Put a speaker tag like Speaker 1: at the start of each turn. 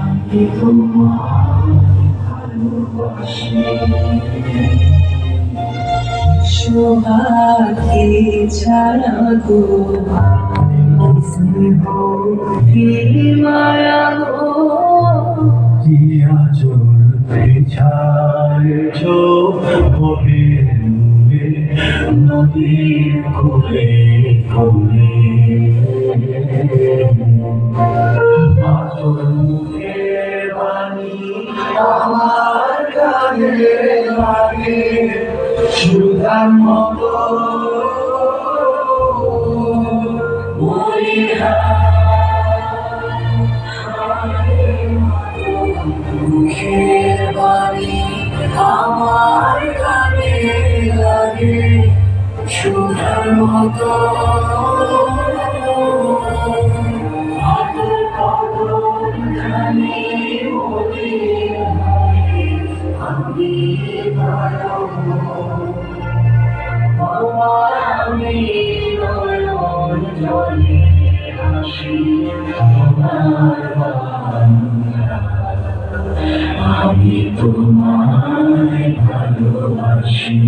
Speaker 1: আমি তোমায় ভালোবাসি। সোহাগে ছাড়া গো স্নেহ কি মায়া গো, কি আঁচল পেছায় হবে নদীর খুলে খুলে আঁচল মুখে বাণী আমার কানে লাগে সুধার মতো মুখের বাণী আমার কানে লাগে সুধার মতো। আমি নয়ন জলে হাসি আমি তোমায় ভালোবাসি।